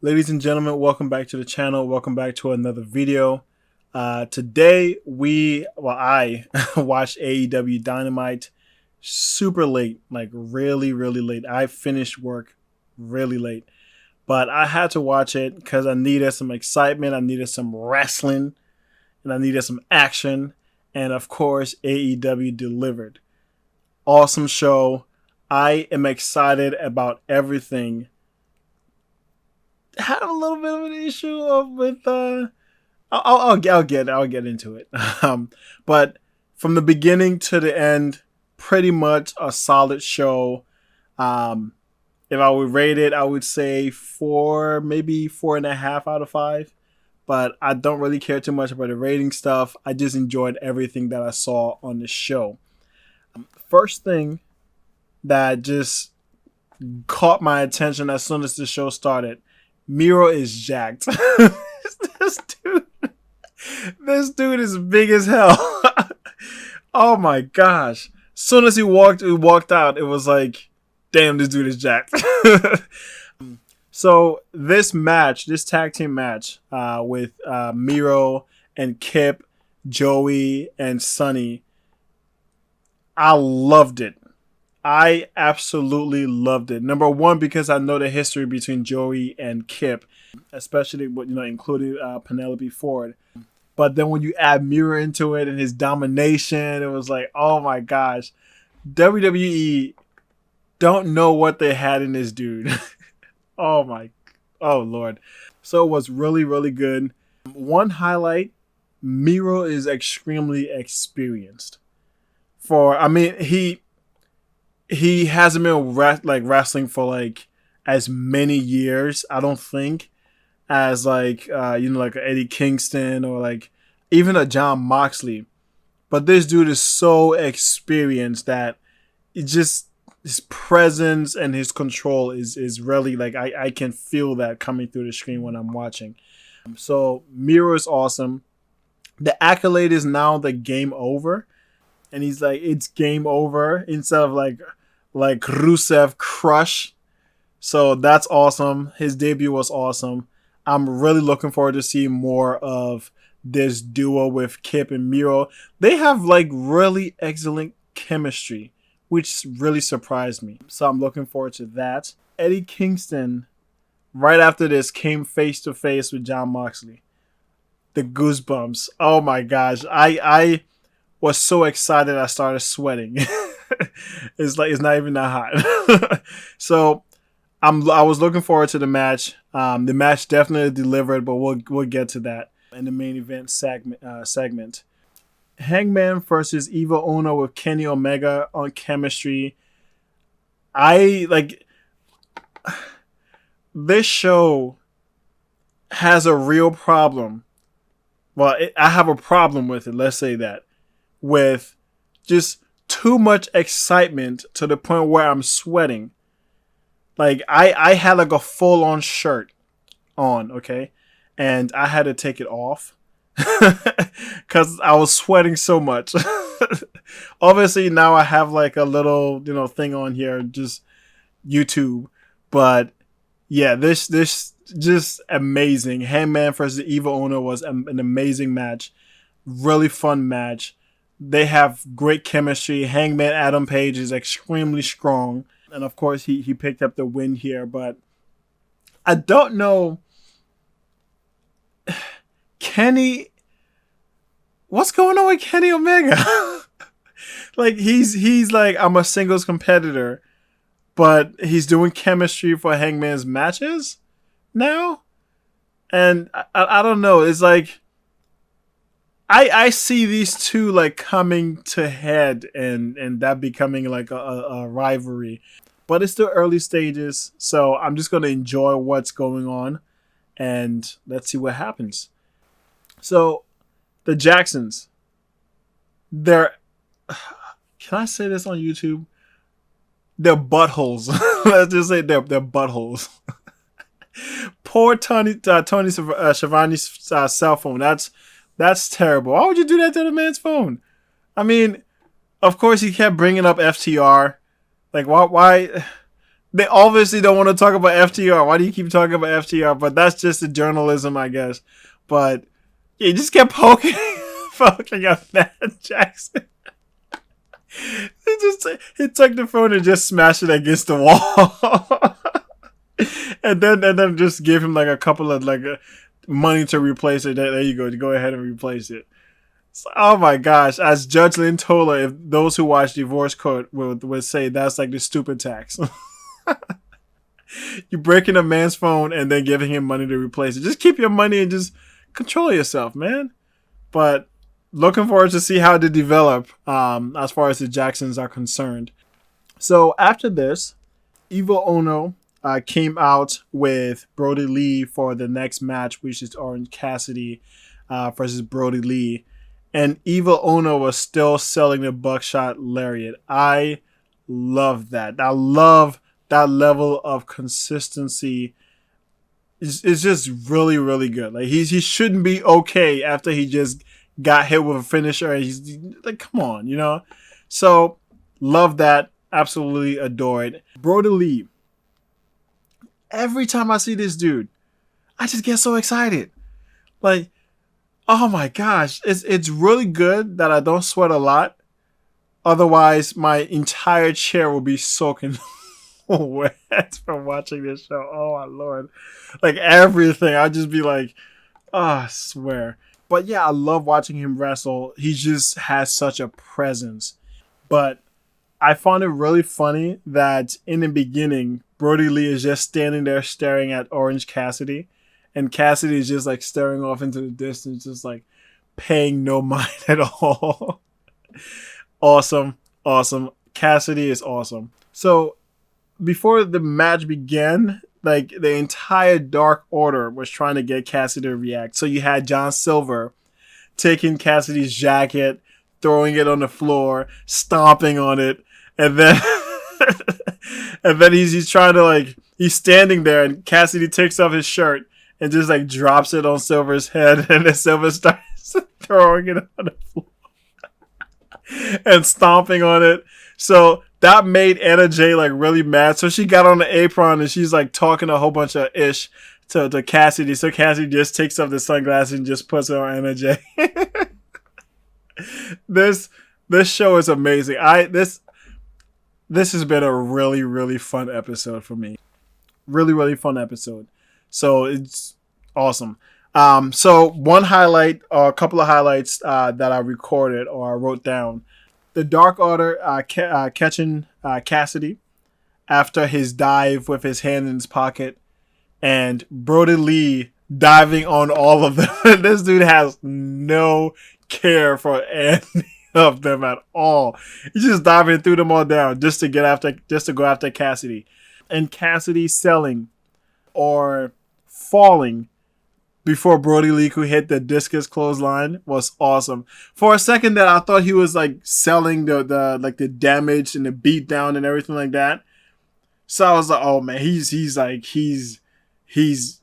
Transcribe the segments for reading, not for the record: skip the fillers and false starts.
Ladies and gentlemen, welcome back to the channel. Welcome back to another video. Today I watched AEW Dynamite super late, like really, really late. I finished work really late, but I had to watch it because I needed some excitement. I needed some wrestling and I needed some action. And of course, AEW delivered. Awesome show. I am excited about everything. Had a little bit of an issue with I'll get into it. But from the beginning to the end, pretty much a solid show. If I would rate it, I would say four, maybe 4.5 out of 5. But I don't really care too much about the rating stuff. I just enjoyed everything that I saw on the show. First thing that just caught my attention as soon as the show started. Miro is jacked. this dude, this dude is big as hell. Oh my gosh! Soon as he walked out, it was like, damn, this dude is jacked. So this tag team match, with Miro and Kip, Joey and Sonny, I loved it. I absolutely loved it. Number one, because I know the history between Joey and Kip, especially with, including Penelope Ford. But then when you add Miro into it and his domination, it was like, oh my gosh, WWE don't know what they had in this dude. oh Lord. So it was really, really good. One highlight, Miro is extremely experienced. He hasn't been wrestling for like as many years, I don't think, as like Eddie Kingston or like even a John Moxley. But this dude is so experienced that it just his presence and his control is really like I can feel that coming through the screen when I'm watching. So Miro is awesome. The accolade is now the game over. And he's like, it's game over instead of like Rusev Crush. So that's awesome. His debut was awesome. I'm really looking forward to see more of this duo with Kip and Miro. They have like really excellent chemistry, which really surprised me. So I'm looking forward to that. Eddie Kingston, right after this, came face to face with John Moxley. The goosebumps. Oh my gosh. I was so excited I started sweating. It's not even that hot. So I was looking forward to the match. The match definitely delivered, but we'll get to that in the main event segment. Hangman versus Evil Uno with Kenny Omega on chemistry. This show has a real problem. Well, I have a problem with it. Let's say that. With just too much excitement to the point where I'm sweating. Like I had like a full on shirt on, okay? And I had to take it off because I was sweating so much. Obviously now I have like a little, thing on here, just YouTube. But yeah, this just amazing. Hangman versus Evil Uno was an amazing match. Really fun match. They have great chemistry. Hangman Adam Page is extremely strong. And of course, he picked up the win here. But I don't know. Kenny. What's going on with Kenny Omega? Like, he's like, I'm a singles competitor. But he's doing chemistry for Hangman's matches now? And I don't know. It's like, I see these two like coming to head and that becoming like a rivalry. But it's still early stages, so I'm just going to enjoy what's going on and let's see what happens. So the Jacksons, they're, can I say this on YouTube? They're buttholes. Let's just say they're buttholes. Poor Tony Schiavone's cell phone. That's terrible. Why would you do that to the man's phone? I mean, of course he kept bringing up FTR. Like, why? They obviously don't want to talk about FTR. Why do you keep talking about FTR? But that's just the journalism, I guess. But he just kept poking, poking at Matt Jackson. He took the phone and just smashed it against the wall, and then just gave him like a couple of money to replace it. There you go. Go ahead and replace it. So, oh my gosh! As Judge Lynn Tola, if those who watch Divorce Court would say, that's like the stupid tax. You're breaking a man's phone and then giving him money to replace it. Just keep your money and just control yourself, man. But looking forward to see how they develop as far as the Jacksons are concerned. So after this, Evil Ono came out with Brody Lee for the next match, which is Orange Cassidy versus Brody Lee. And Evil Ono was still selling the buckshot lariat. I love that. I love that level of consistency. It's just really, really good. Like he shouldn't be okay after he just got hit with a finisher. And he's like, come on, you know? So love that. Absolutely adore it. Brody Lee. Every time I see this dude, I just get so excited. Like, oh my gosh. It's really good that I don't sweat a lot. Otherwise, my entire chair will be soaking wet from watching this show. Oh my Lord. Like everything. I'll just be like, oh, I swear. But yeah, I love watching him wrestle. He just has such a presence. But I found it really funny that in the beginning, Brody Lee is just standing there staring at Orange Cassidy. And Cassidy is just like staring off into the distance, just like paying no mind at all. Awesome. Cassidy is awesome. So before the match began, like the entire Dark Order was trying to get Cassidy to react. So you had John Silver taking Cassidy's jacket, throwing it on the floor, stomping on it, and then and then he's trying to he's standing there, and Cassidy takes off his shirt and just drops it on Silver's head, and then Silver starts throwing it on the floor and stomping on it. So that made Anna Jay really mad. So she got on the apron and she's talking a whole bunch of ish to Cassidy. So Cassidy just takes off the sunglasses and just puts it on Anna Jay. This show is amazing. This has been a really, really fun episode for me. Really, really fun episode. So it's awesome. So one highlight, or a couple of highlights that I recorded or I wrote down. The Dark Order catching Cassidy after his dive with his hand in his pocket, and Brody Lee diving on all of them. This dude has no care for any of them at all. He's just diving through them all down just to go after Cassidy. And Cassidy selling or falling before Brody Lee could hit the discus clothesline was awesome. For a second that I thought he was selling the damage and the beat down and everything like that. So I was like, oh man, he's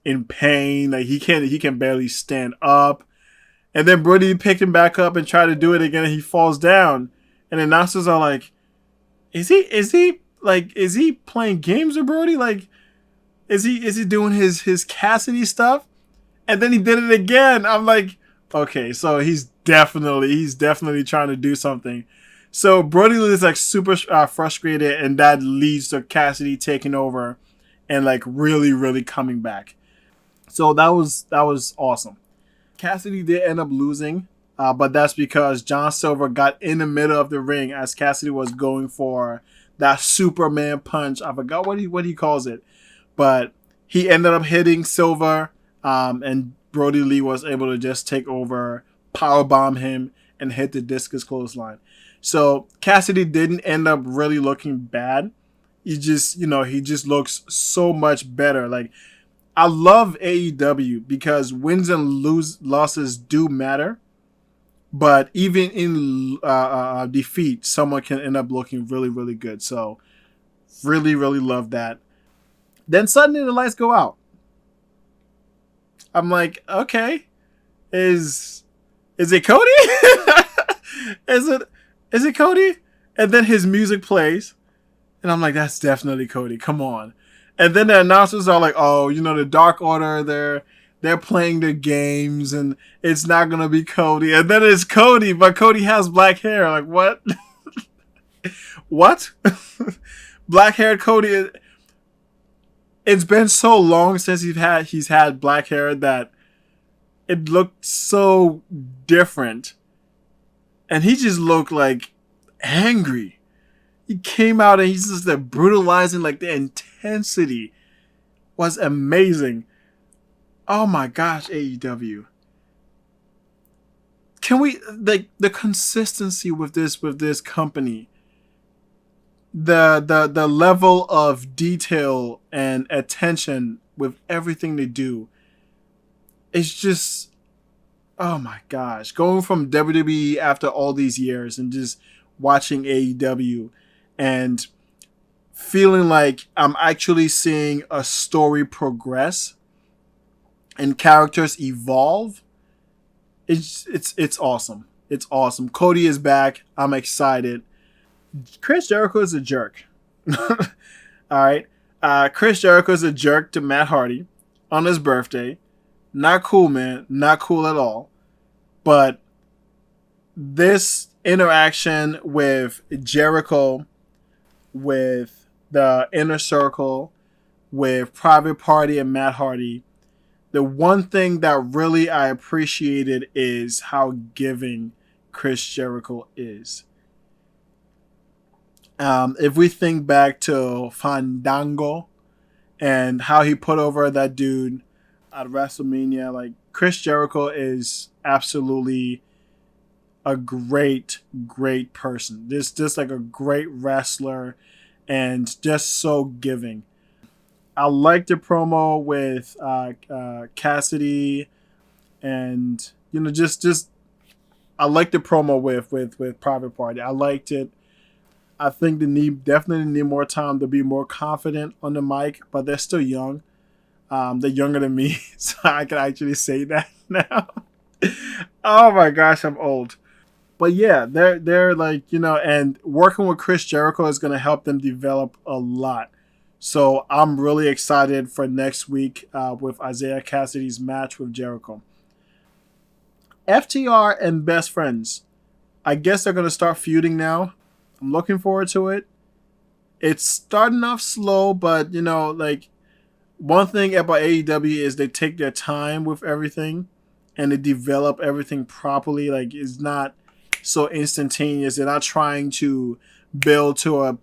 in pain. He can barely stand up. And then Brody picked him back up and tried to do it again, and he falls down. And the announcers are like, is he playing games with Brody? Is he doing his Cassidy stuff? And then he did it again. I'm like, okay, so he's definitely trying to do something. So Brody Lee is super frustrated, and that leads to Cassidy taking over and really, really coming back. So that was awesome. Cassidy did end up losing, but that's because John Silver got in the middle of the ring as Cassidy was going for that Superman punch. I forgot what he calls it, but he ended up hitting Silver. And Brody Lee was able to just take over, powerbomb him, and hit the discus clothesline. So Cassidy didn't end up really looking bad. He just looks so much better. I love AEW because wins and losses do matter. But even in defeat, someone can end up looking really, really good. So really, really love that. Then suddenly the lights go out. I'm like, okay, is it Cody? Is it Cody? And then his music plays, And I'm like, that's definitely Cody. Come on. And then the announcers are like, oh, the Dark Order, they're playing their games and it's not gonna be Cody. And then it's Cody, but Cody has black hair. Like what? What? Black haired Cody. It's been so long since he's had black hair that it looked so different. And he just looked like angry. He came out and he's just like brutalizing, like the intensity was amazing. Oh my gosh, AEW. Can we like the consistency with this company? The level of detail and attention with everything they do. It's just oh my gosh. Going from WWE after all these years and just watching AEW and feeling like I'm actually seeing a story progress and characters evolve. It's awesome. It's awesome. Cody is back. I'm excited. Chris Jericho is a jerk. All right. Chris Jericho is a jerk to Matt Hardy on his birthday. Not cool, man. Not cool at all. But this interaction with Jericho, with the Inner Circle, with Private Party and Matt Hardy, the one thing that really I appreciated is how giving Chris Jericho is. If we think back to Fandango and how he put over that dude at WrestleMania, like Chris Jericho is absolutely a great, great person. Just like a great wrestler and just so giving. I like the promo with Cassidy, and just I like the promo with Private Party. I liked it. I think they definitely need more time to be more confident on the mic, but they're still young. They're younger than me, so I can actually say that now. Oh my gosh, I'm old. But yeah, they're like and working with Chris Jericho is going to help them develop a lot. So I'm really excited for next week with Isaiah Cassidy's match with Jericho. FTR and Best Friends. I guess they're going to start feuding now. I'm looking forward to it. It's starting off slow, but like one thing about AEW is they take their time with everything and they develop everything properly. Like it's not so instantaneous. They're not trying to build to a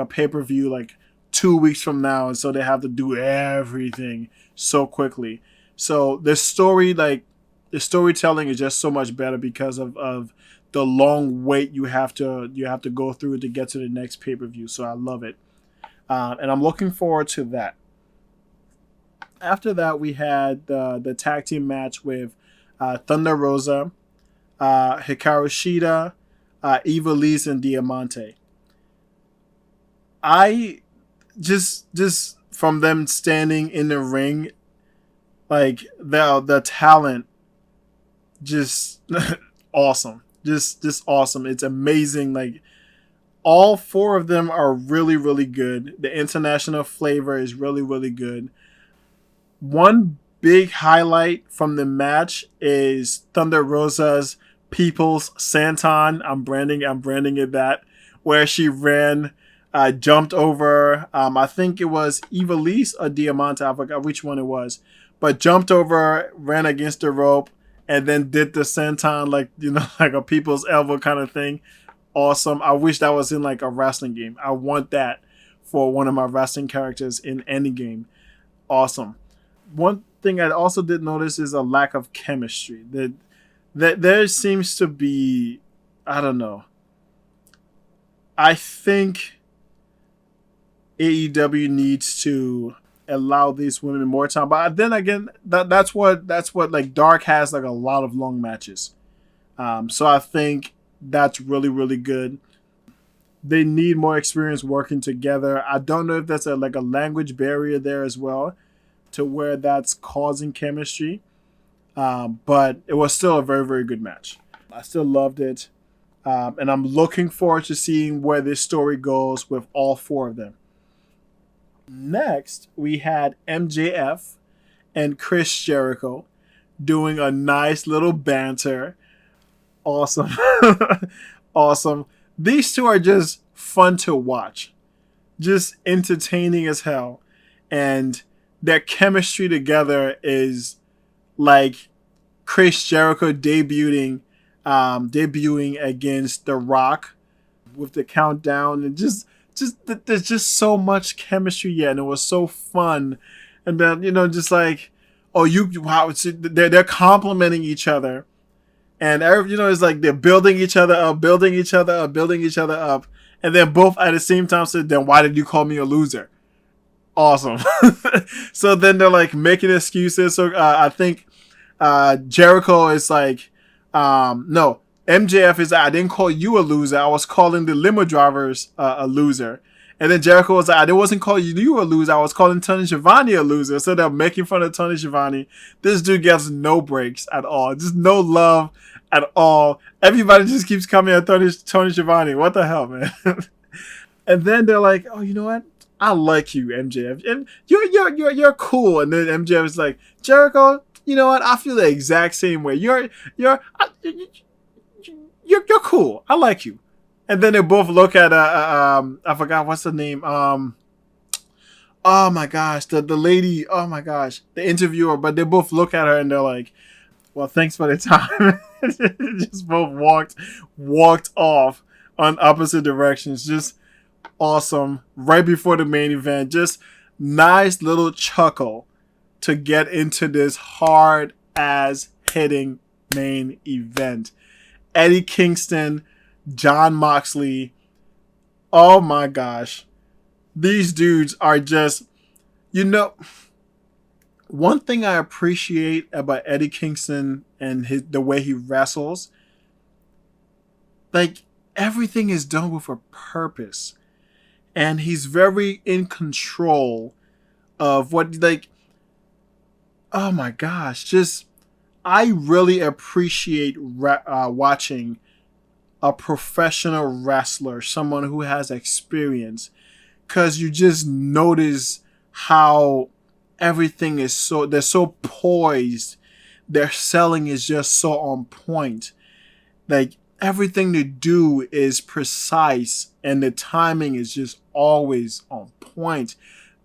pay-per-view like 2 weeks from now, and so they have to do everything so quickly. So the storytelling is just so much better because of the long wait you have to go through to get to the next pay-per-view. So I love it, and I'm looking forward to that. After that, we had the tag team match with Thunder Rosa, Hikaru Shida, Eva Lise, and Diamante. I just from them standing in the ring, like the talent, just awesome, just awesome. It's amazing. Like all four of them are really really good. The international flavor is really really good. One big highlight from the match is Thunder Rosa's People's Santon. I'm branding it that, where she ran, jumped over. I think it was Eva Lise or Diamante. I forgot which one it was, but jumped over, ran against the rope, and then did the Santon like like a People's Elbow kind of thing. Awesome. I wish that was in like a wrestling game. I want that for one of my wrestling characters in any game. Awesome. One thing I also did notice is a lack of chemistry. That there seems to be, I don't know. I think AEW needs to allow these women more time. But then again, that's what like Dark has like a lot of long matches. So I think that's really really good. They need more experience working together. I don't know if that's like a language barrier there as well, to where that's causing chemistry. But it was still a very, very good match. I still loved it. And I'm looking forward to seeing where this story goes with all four of them. Next, we had MJF and Chris Jericho doing a nice little banter. Awesome. Awesome. These two are just fun to watch, just entertaining as hell. And their chemistry together is like Chris Jericho debuting against The Rock with the countdown, and just there's just so much chemistry yet, and it was so fun. And then just like, oh, wow, they're complimenting each other, and it's like they're building each other up, building each other up, building each other up, and then both at the same time said, "Then why did you call me a loser?" Awesome. So then they're like making excuses. So I think Jericho is like, no, MJF is like, I didn't call you a loser. I was calling the limo drivers a loser. And then Jericho was like, I wasn't calling you a loser. I was calling Tony Schiavone a loser. So they're making fun of Tony Schiavone. This dude gets no breaks at all. Just no love at all. Everybody just keeps coming at Tony Schiavone. What the hell, man? And then they're like, oh, you know what? I like you, MJF. And you're cool. And then MJF is like, Jericho, you know what? I feel the exact same way. You're cool. I like you. And then they both look at I forgot what's the name. Oh my gosh, the lady. Oh my gosh, the interviewer. But they both look at her and they're like, "Well, thanks for the time." Just both walked off on opposite directions. Just awesome. Right before the main event, just nice little chuckle to get into this hard ass hitting main event. Eddie Kingston, Jon Moxley. Oh my gosh. These dudes are just, one thing I appreciate about Eddie Kingston and the way he wrestles, like everything is done with a purpose. And he's very in control of oh my gosh, just, I really appreciate watching a professional wrestler, someone who has experience, because you just notice how everything is they're so poised. Their selling is just so on point. Like everything they do is precise and the timing is just always on point.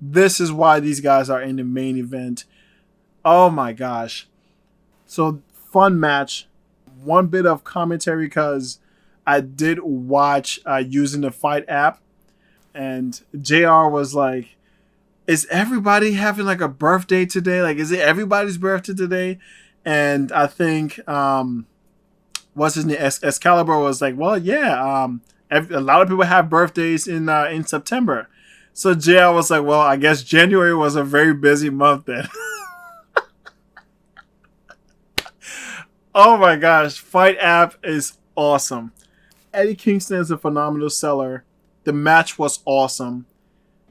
This is why these guys are in the main event. Oh my gosh. So fun match. One bit of commentary because I did watch using the Fight app, and JR was like, is everybody having like a birthday today? Like, is it everybody's birthday today? And I think, what's his name? Excalibur was like, well, yeah, a lot of people have birthdays in September. So JR was like, well, I guess January was a very busy month then. Oh my gosh, Fight app is awesome. Eddie Kingston is a phenomenal seller. The match was awesome.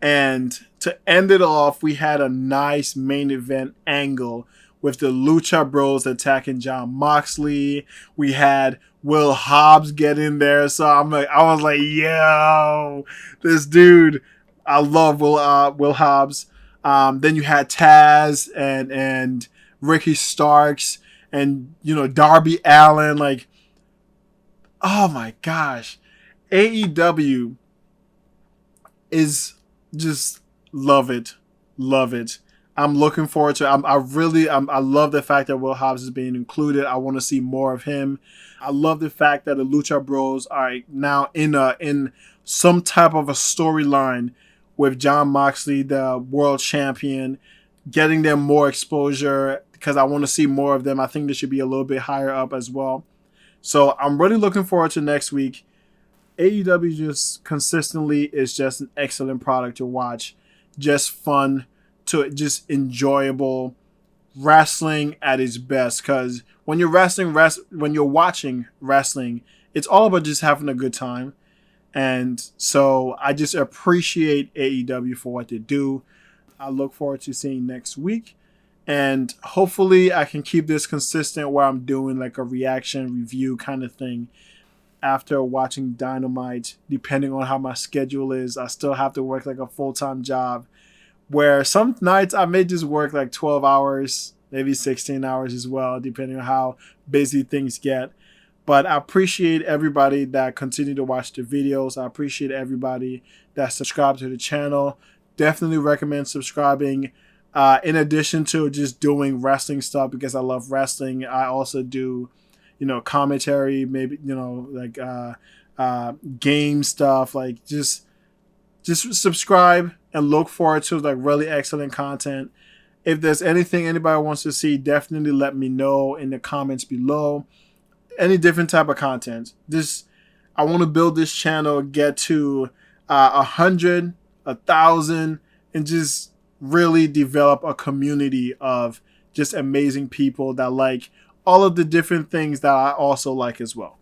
And to end it off, we had a nice main event angle with the Lucha Bros attacking Jon Moxley. We had Will Hobbs get in there. So I was like, yo, this dude, I love Will Hobbs. Then you had Taz and Ricky Starks and Darby Allin. Like, oh my gosh, AEW is just love it. I'm looking forward to it. I love the fact that Will Hobbs is being included. I want to see more of him. I love the fact that the Lucha Bros are now in some type of a storyline with Jon Moxley, the world champion, getting them more exposure because I want to see more of them. I think they should be a little bit higher up as well. So I'm really looking forward to next week. AEW just consistently is just an excellent product to watch. Just fun, just enjoyable wrestling at its best. Because when you're watching wrestling, it's all about just having a good time. And so I just appreciate AEW for what they do. I look forward to seeing next week. And hopefully I can keep this consistent where I'm doing like a reaction review kind of thing. after watching Dynamite, depending on how my schedule is. I still have to work like a full-time job, where some nights I may just work like 12 hours, maybe 16 hours as well, depending on how busy things get. But I appreciate everybody that continue to watch the videos. I appreciate everybody that subscribed to the channel. Definitely recommend subscribing. In addition to just doing wrestling stuff, because I love wrestling, I also do, commentary, maybe, like game stuff. Like just subscribe and look forward to like really excellent content. If there's anything anybody wants to see, definitely let me know in the comments below. Any different type of content. I want to build this channel, get to 100, 1,000, and just really develop a community of just amazing people that like all of the different things that I also like as well.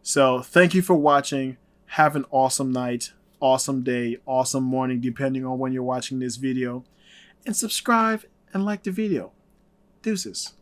So thank you for watching. Have an awesome night, awesome day, awesome morning, depending on when you're watching this video. And subscribe and like the video. Deuces.